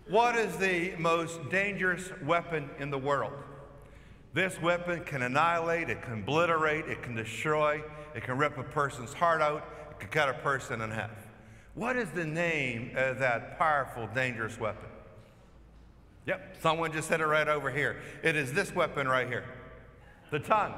What is the most dangerous weapon in the world? This weapon can annihilate, it can obliterate, it can destroy, it can rip a person's heart out, it can cut a person in half. What is the name of that powerful, dangerous weapon? Yep, someone just said it right over here. It is this weapon right here, the tongue.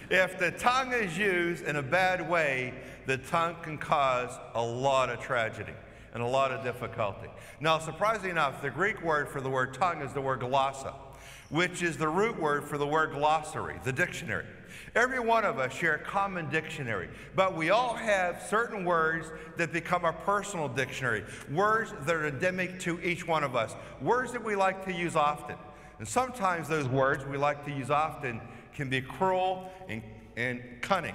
If the tongue is used in a bad way, the tongue can cause a lot of tragedy and a lot of difficulty. Now, surprisingly enough, the Greek word for the word tongue is the word glossa, which is the root word for the word glossary, the dictionary. Every one of us share a common dictionary, but we all have certain words that become our personal dictionary, words that are endemic to each one of us, words that we like to use often. And sometimes those words we like to use often can be cruel and cunning.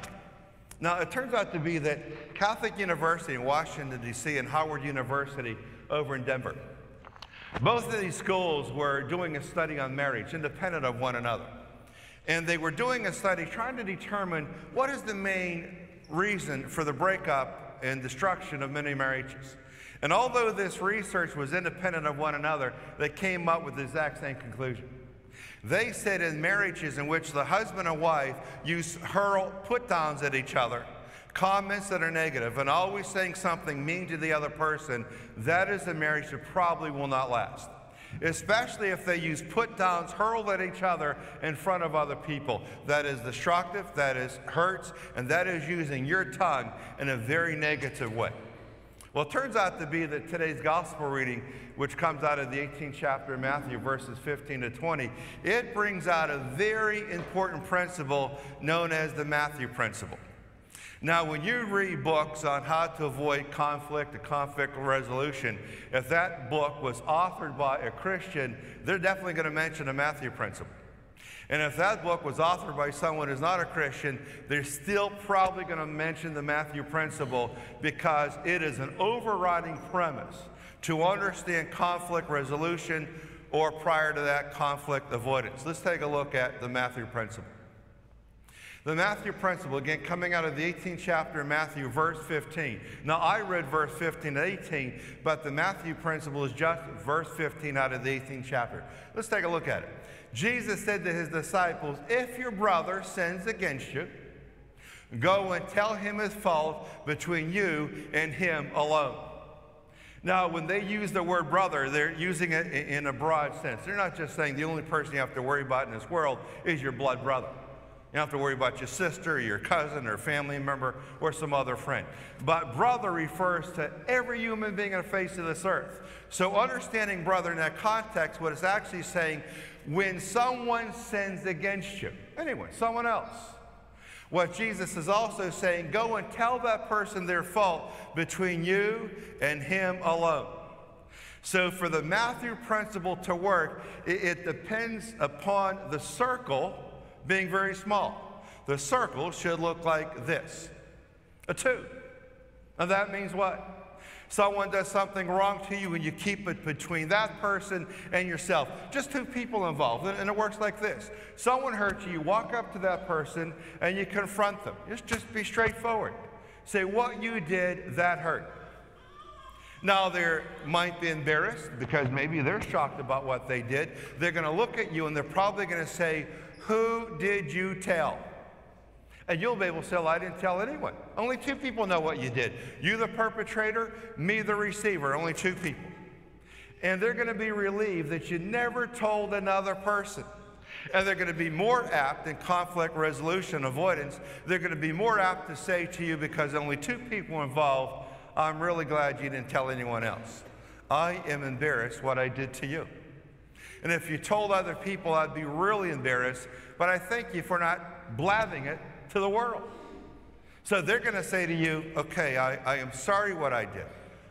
Now, it turns out to be that Catholic University in Washington, D.C. and Howard University over in Denver, both of these schools were doing a study on marriage, independent of one another. And they were doing a study trying to determine what is the main reason for the breakup and destruction of many marriages. And although this research was independent of one another, they came up with the exact same conclusion. They said in marriages in which the husband and wife hurl put-downs at each other, comments that are negative, and always saying something mean to the other person, that is a marriage that probably will not last. Especially if they use put-downs hurled at each other in front of other people. That is destructive, that is hurts, and that is using your tongue in a very negative way. Well, it turns out to be that today's gospel reading, which comes out of the 18th chapter of Matthew, verses 15 to 20, it brings out a very important principle known as the Matthew principle. Now, when you read books on how to avoid conflict and conflict resolution, if that book was authored by a Christian, they're definitely going to mention the Matthew principle. And if that book was authored by someone who's not a Christian, they're still probably going to mention the Matthew principle because it is an overriding premise to understand conflict resolution or prior to that, conflict avoidance. Let's take a look at the Matthew principle. The Matthew principle, again, coming out of the 18th chapter of Matthew, verse 15. Now, I read verse 15 to 18, but the Matthew principle is just verse 15 out of the 18th chapter. Let's take a look at it. Jesus said to his disciples, if your brother sins against you, go and tell him his fault between you and him alone. Now, when they use the word brother, they're using it in a broad sense. They're not just saying the only person you have to worry about in this world is your blood brother. You don't have to worry about your sister, or your cousin, or family member, or some other friend. But brother refers to every human being on the face of this earth. So understanding brother in that context, what it's actually saying, when someone sins against you, anyone, someone else, what Jesus is also saying, go and tell that person their fault between you and him alone. So for the Matthew principle to work, it depends upon the circle being very small. The circle should look like this, a 2. And that means what? Someone does something wrong to you and you keep it between that person and yourself. Just 2 people involved, and it works like this. Someone hurts you, you walk up to that person and you confront them. Just be straightforward. Say, what you did, that hurt. Now, they might be embarrassed because maybe they're shocked about what they did. They're going to look at you and they're probably going to say, who did you tell? And you'll be able to say, well, I didn't tell anyone. Only 2 people know what you did. You the perpetrator, me the receiver, only 2 people. And they're going to be relieved that you never told another person. And they're going to be more apt in conflict resolution avoidance. They're going to be more apt to say to you, because only 2 people involved, I'm really glad you didn't tell anyone else. I am embarrassed what I did to you. And if you told other people, I'd be really embarrassed, but I thank you for not blathering it to the world. So they're going to say to you, okay, I am sorry what I did.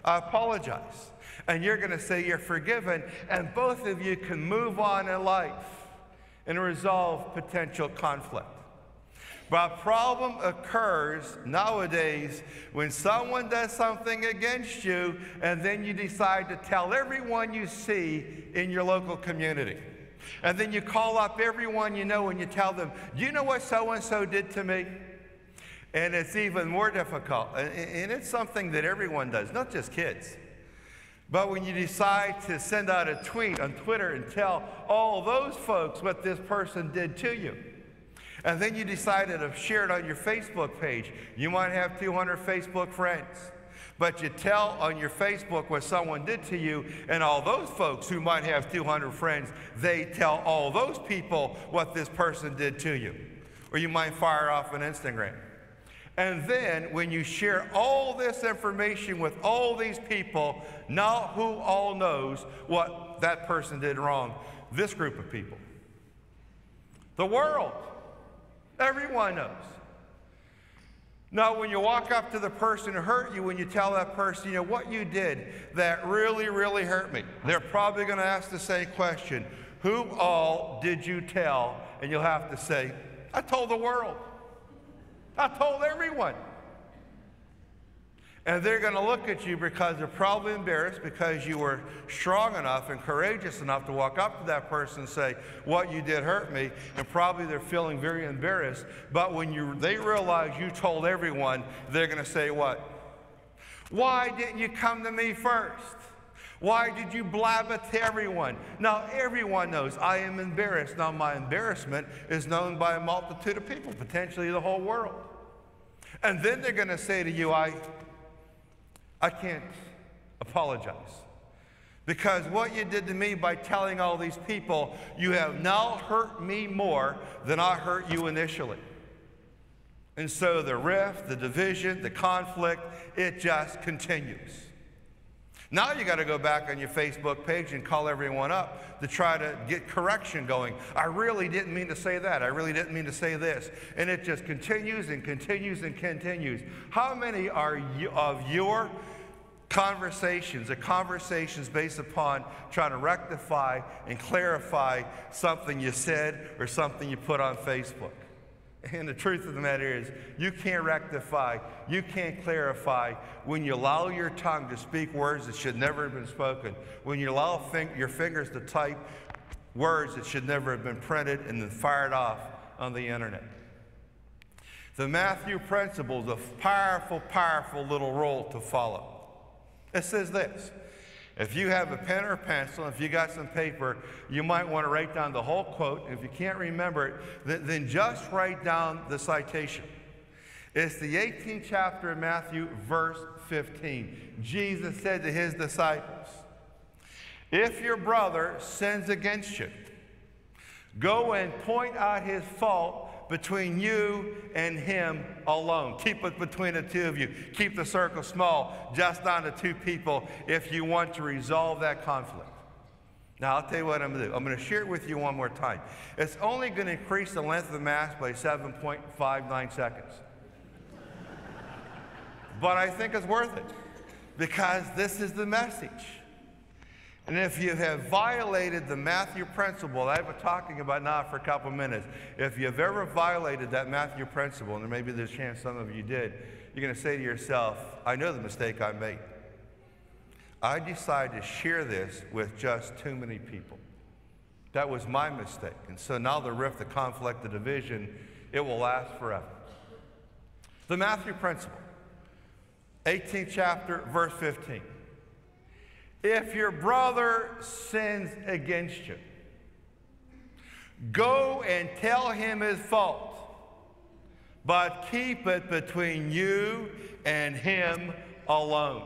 I apologize. And you're going to say you're forgiven, and both of you can move on in life and resolve potential conflict. But a problem occurs nowadays when someone does something against you and then you decide to tell everyone you see in your local community. And then you call up everyone you know and you tell them, do you know what so-and-so did to me? And it's even more difficult. And it's something that everyone does, not just kids. But when you decide to send out a tweet on Twitter and tell all those folks what this person did to you, and then you decided to share it on your Facebook page, you might have 200 Facebook friends, but you tell on your Facebook what someone did to you, and all those folks who might have 200 friends, they tell all those people what this person did to you. Or you might fire off an Instagram. And then when you share all this information with all these people, now who all knows what that person did wrong? This group of people. The world. Everyone knows. Now, when you walk up to the person who hurt you, when you tell that person, you know, what you did that really, really hurt me, they're probably going to ask the same question. Who all did you tell? And you'll have to say, I told the world. I told everyone. And they're going to look at you because they're probably embarrassed because you were strong enough and courageous enough to walk up to that person and say, what you did hurt me, and probably they're feeling very embarrassed. But when they realize you told everyone, they're going to say what? Why didn't you come to me first? Why did you blab it to everyone? Now, everyone knows I am embarrassed. Now, my embarrassment is known by a multitude of people, potentially the whole world. And then they're going to say to you, I can't apologize. Because what you did to me by telling all these people, you have now hurt me more than I hurt you initially. And so the rift, the division, the conflict, it just continues. Now you got to go back on your Facebook page and call everyone up to try to get correction going. I really didn't mean to say that. I really didn't mean to say this. And it just continues and continues and continues. How many of your conversations are conversations based upon trying to rectify and clarify something you said or something you put on Facebook? And the truth of the matter is, you can't rectify, you can't clarify when you allow your tongue to speak words that should never have been spoken, when you allow your fingers to type words that should never have been printed and then fired off on the internet. The Matthew principle is a powerful, powerful little rule to follow. It says this. If you have a pen or a pencil, if you got some paper, you might want to write down the whole quote. If you can't remember it, then just write down the citation. It's the 18th chapter of Matthew, verse 15. Jesus said to his disciples, if your brother sins against you, go and point out his fault between you and him alone. Keep it between the two of you. Keep the circle small, just down to two people if you want to resolve that conflict. Now, I'll tell you what I'm going to do. I'm going to share it with you one more time. It's only going to increase the length of the Mass by 7.59 seconds. But I think it's worth it because this is the message. And if you have violated the Matthew principle that I've been talking about now for a couple of minutes, if you've ever violated that Matthew principle, and maybe there's a chance some of you did, you're going to say to yourself, I know the mistake I made. I decided to share this with just too many people. That was my mistake. And so now the rift, the conflict, the division, it will last forever. The Matthew principle, 18th chapter, verse 15. If your brother sins against you, go and tell him his fault, but keep it between you and him alone.